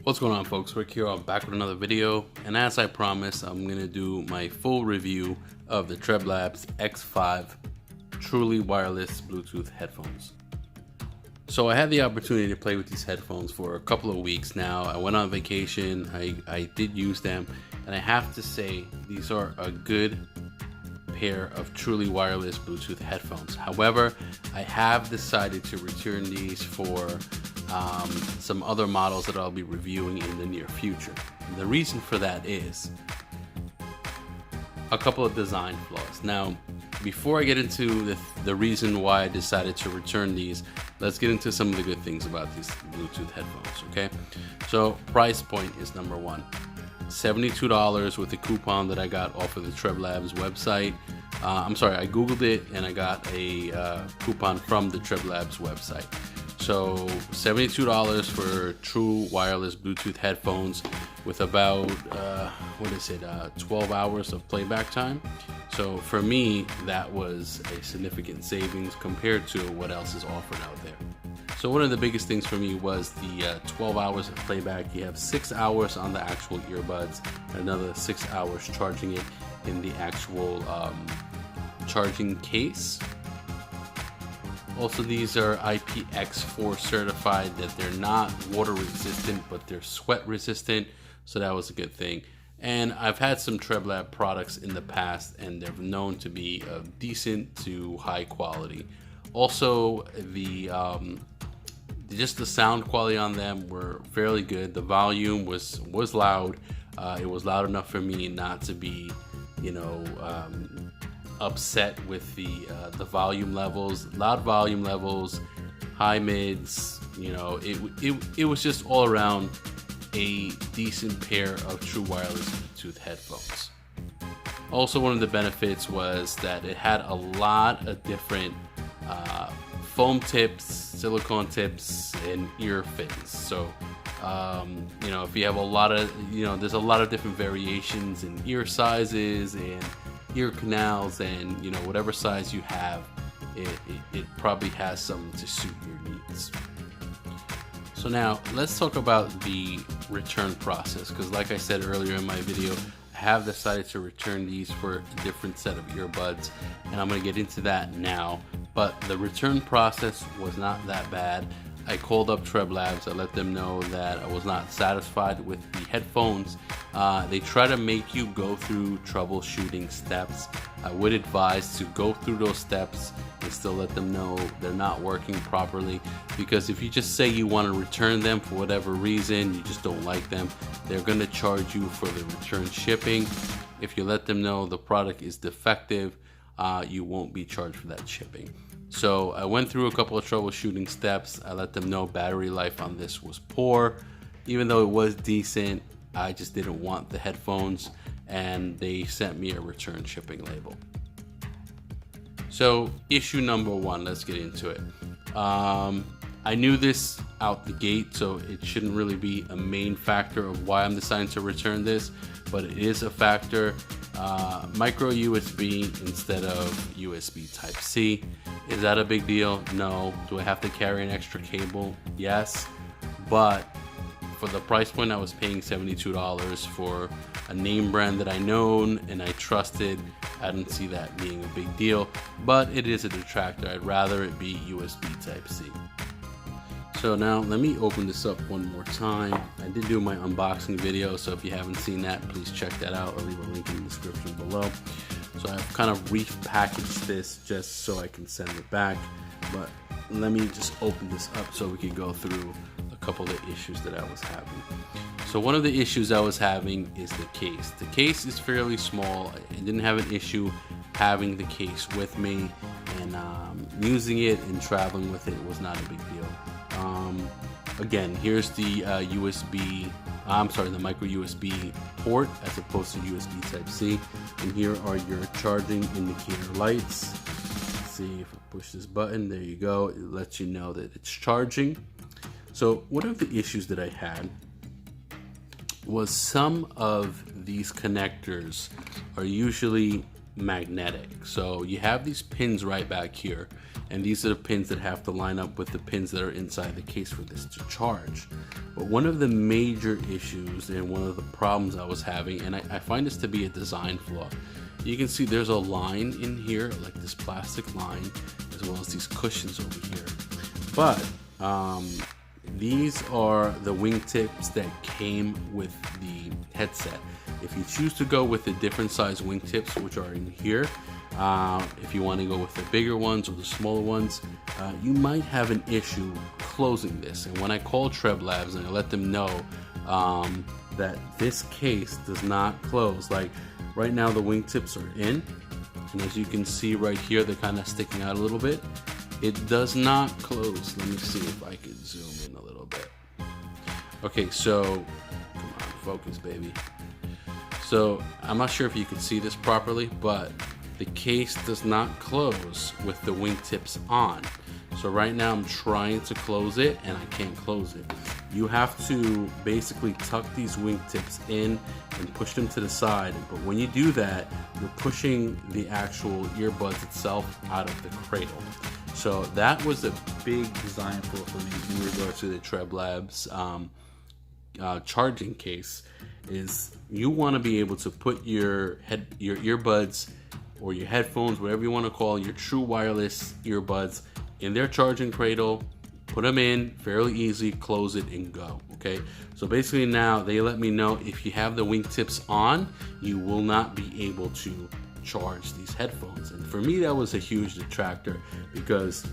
What's going on, folks? Rick here. I'm back with another video, and as I promised, I'm gonna do my full review of the Treblab's X5 truly wireless Bluetooth headphones. So I had the opportunity to play with these headphones for a couple of weeks now. I went on vacation, I did use them, and I have to say these are a good pair of truly wireless Bluetooth headphones. However, I have decided to return these for some other models that I'll be reviewing in the near future. And the reason for that is a couple of design flaws. Now, before I get into the reason why I decided to return these, let's get into some of the good things about these Bluetooth headphones, okay? So price point is number one. $72 with a coupon that I got off of the Treblab's website. I'm sorry, I googled it and I got a coupon from the Treblab's website. So $72 for true wireless Bluetooth headphones with about 12 hours of playback time. So for me, that was a significant savings compared to what else is offered out there. So one of the biggest things for me was the 12 hours of playback. You have 6 hours on the actual earbuds, another 6 hours charging it in the actual charging case. Also, these are IPX4 certified, that they're not water resistant, but they're sweat resistant. So that was a good thing. And I've had some Treblab products in the past, and they're known to be of decent to high quality. Also, just the sound quality on them were fairly good. The volume was loud. It was loud enough for me not to be, upset with the volume levels. Loud volume levels, high mids. It was just all around a decent pair of true wireless Bluetooth headphones. Also, one of the benefits was that it had a lot of different foam tips, silicone tips, and ear fins. So, if you have a lot of, there's a lot of different variations in ear sizes and ear canals, and whatever size you have, it probably has something to suit your needs. So now let's talk about the return process, because like I said earlier in my video, I have decided to return these for a different set of earbuds, and I'm going to get into that now. But the return process was not that bad. I called up Treblabs. I let them know that I was not satisfied with the headphones. They try to make you go through troubleshooting steps. I would advise to go through those steps and still let them know they're not working properly, because if you just say you want to return them for whatever reason, you just don't like them, they're going to charge you for the return shipping. If you let them know the product is defective, you won't be charged for that shipping. So I went through a couple of troubleshooting steps. I let them know battery life on this was poor. Even though it was decent, I just didn't want the headphones, and they sent me a return shipping label. So issue number one, let's get into it. I knew this out the gate, so it shouldn't really be a main factor of why I'm deciding to return this, but it is a factor. Micro USB instead of USB Type-C. Is that a big deal? No. Do I have to carry an extra cable? Yes. But for the price point, I was paying $72 for a name brand that I known and I trusted. I didn't see that being a big deal, but it is a detractor. I'd rather it be USB Type-C. So now let me open this up one more time. I did do my unboxing video, so if you haven't seen that, please check that out. I'll leave a link in the description below. So I've kind of repackaged this just so I can send it back, but let me just open this up so we can go through a couple of issues that I was having. So one of the issues I was having is the case. The case is fairly small. I didn't have an issue having the case with me, and using it and traveling with it was not a big deal. Again, here's the the micro USB port as opposed to USB Type-C, and here are your charging indicator lights. Let's see if I push this button, there you go, it lets you know that it's charging. So one of the issues that I had was some of these connectors are usually magnetic. So you have these pins right back here, and these are the pins that have to line up with the pins that are inside the case for this to charge. But one of the major issues and one of the problems I was having, and I find this to be a design flaw, you can see there's a line in here, like this plastic line, as well as these cushions over here. But these are the wingtips that came with the headset. If you choose to go with the different size wingtips, which are in here, if you want to go with the bigger ones or the smaller ones, you might have an issue closing this. And when I call Treblab and I let them know that this case does not close, like right now the wingtips are in, and as you can see right here, they're kind of sticking out a little bit. It does not close. Let me see if I can zoom in a little bit. Okay, so come on, focus, baby. So I'm not sure if you can see this properly, but the case does not close with the wingtips on. So right now I'm trying to close it and I can't close it. You have to basically tuck these wingtips in and push them to the side. But when you do that, you're pushing the actual earbuds itself out of the cradle. So that was a big design flaw for me in regards to the Treblab's charging case. Is you want to be able to put your earbuds or your headphones, whatever you want to call your true wireless earbuds, in their charging cradle, put them in fairly easy, close it and go. Okay, so basically now they let me know if you have the wingtips on, you will not be able to charge these headphones. And for me, that was a huge detractor, because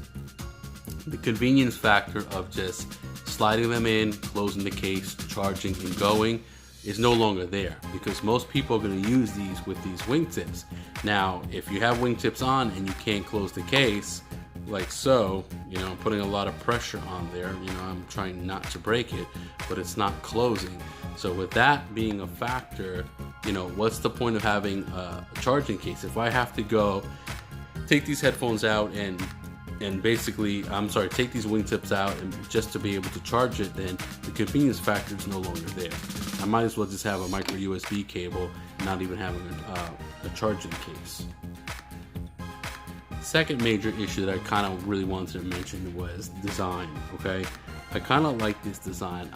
the convenience factor of just sliding them in, closing the case, charging and going is no longer there, because most people are going to use these with these wingtips. Now, if you have wingtips on and you can't close the case, like so, you know, I'm putting a lot of pressure on there, you know, I'm trying not to break it, but it's not closing. So with that being a factor, you know, what's the point of having a charging case? If I have to go take these headphones out and basically, take these wingtips out and just to be able to charge it, then the convenience factor is no longer there. I might as well just have a micro USB cable, not even having a charging case. Second major issue that I kind of really wanted to mention was design. Okay, I kind of like this design.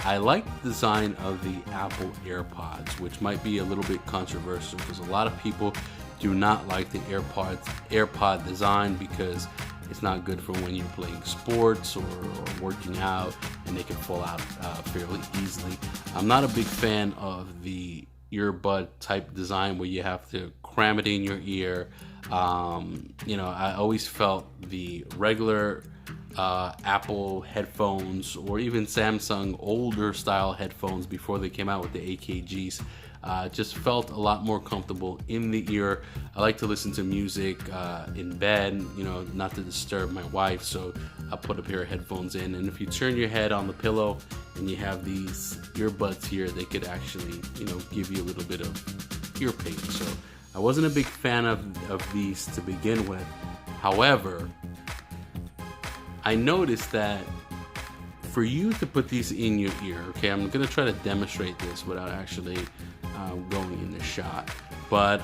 I like the design of the Apple AirPods, which might be a little bit controversial because a lot of people do not like the AirPod design because it's not good for when you're playing sports or working out, and they can fall out fairly easily. I'm not a big fan of the earbud type design where you have to cram it in your ear. You know, I always felt the regular Apple headphones, or even Samsung older style headphones before they came out with the AKGs, just felt a lot more comfortable in the ear. I like to listen to music in bed, you know, not to disturb my wife, so I put a pair of headphones in. And if you turn your head on the pillow and you have these earbuds here, they could actually, you know, give you a little bit of ear pain. So I wasn't a big fan of these to begin with. However, I noticed that for you to put these in your ear, okay, I'm gonna try to demonstrate this without actually going in the shot. But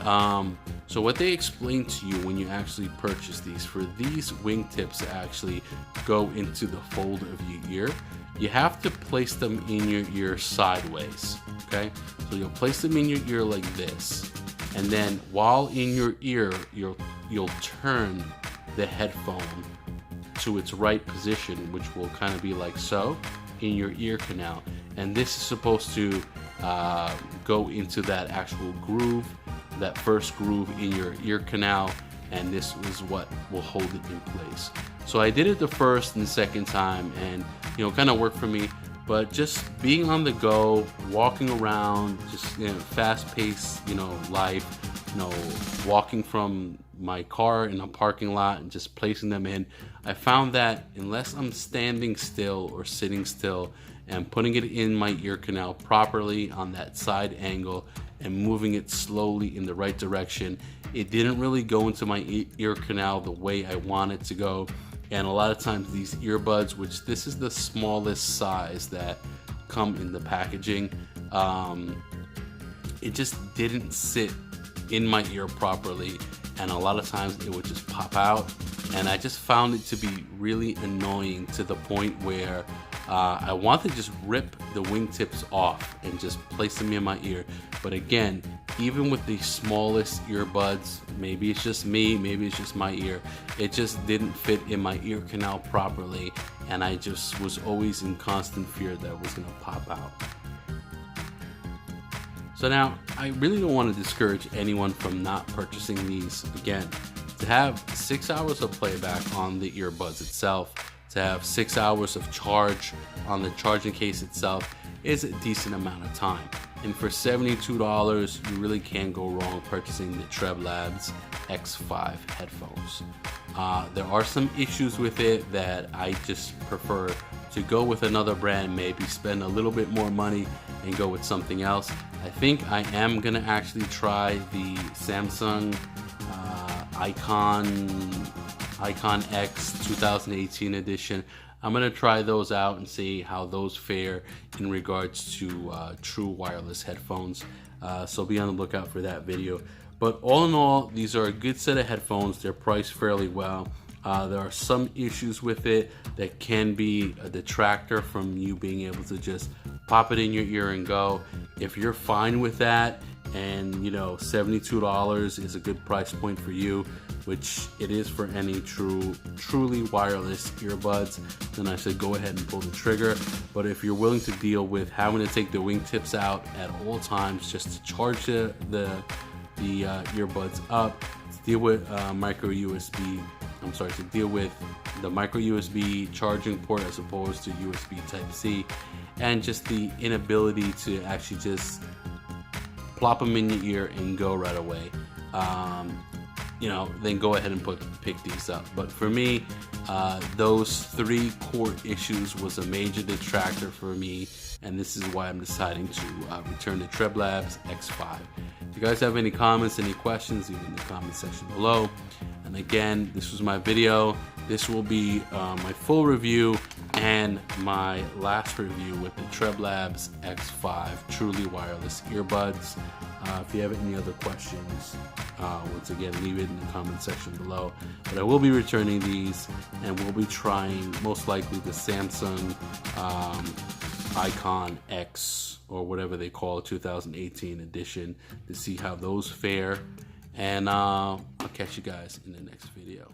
so what they explain to you when you actually purchase these, for these wingtips to actually go into the fold of your ear, you have to place them in your ear sideways. Okay, so you'll place them in your ear like this, and then while in your ear, you'll turn the headphone to its right position, which will kind of be like so in your ear canal. And this is supposed to go into that actual groove, that first groove in your ear canal, and this is what will hold it in place. So I did it the first and second time, and you know, kind of worked for me. But just being on the go, walking around, just, you know, fast-paced, you know, life, you know, walking from my car in a parking lot and just placing them in, I found that unless I'm standing still or sitting still and putting it in my ear canal properly on that side angle and moving it slowly in the right direction, it didn't really go into my ear canal the way I want it to go. And a lot of times these earbuds, which this is the smallest size that come in the packaging, it just didn't sit in my ear properly, and a lot of times it would just pop out, and I just found it to be really annoying to the point where I want to just rip the wingtips off and just place them in my ear. But again, even with the smallest earbuds, maybe it's just me, maybe it's just my ear, it just didn't fit in my ear canal properly, and I just was always in constant fear that it was going to pop out. So now, I really don't want to discourage anyone from not purchasing these. Again, to have 6 hours of playback on the earbuds itself, to have 6 hours of charge on the charging case itself is a decent amount of time. And for $72, you really can't go wrong purchasing the Treblab's X5 headphones. There are some issues with it that I just prefer to go with another brand, maybe spend a little bit more money and go with something else. I think I am gonna actually try the Samsung Icon X 2018 edition. I'm gonna try those out and see how those fare in regards to true wireless headphones. So be on the lookout for that video. But all in all, these are a good set of headphones. They're priced fairly well. There are some issues with it that can be a detractor from you being able to just pop it in your ear and go. If you're fine with that, and you know, $72 is a good price point for you, which it is for any truly wireless earbuds, then I said go ahead and pull the trigger. But if you're willing to deal with having to take the wingtips out at all times just to charge the earbuds up, to deal with to deal with the micro USB charging port as opposed to USB Type-C, and just the inability to actually just plop them in your ear and go right away, you know, then go ahead and pick these up. But for me, those 3 core issues was a major detractor for me, and this is why I'm deciding to return to Treblab's X5. If you guys have any comments, any questions, leave in the comment section below. And again, this was my video. This will be my full review and my last review with the Treblab's X5 truly wireless earbuds. If you have any other questions, once again, leave it in the comment section below. But I will be returning these, and we'll be trying most likely the Samsung Icon X, or whatever they call it, 2018 edition, to see how those fare. And I'll catch you guys in the next video.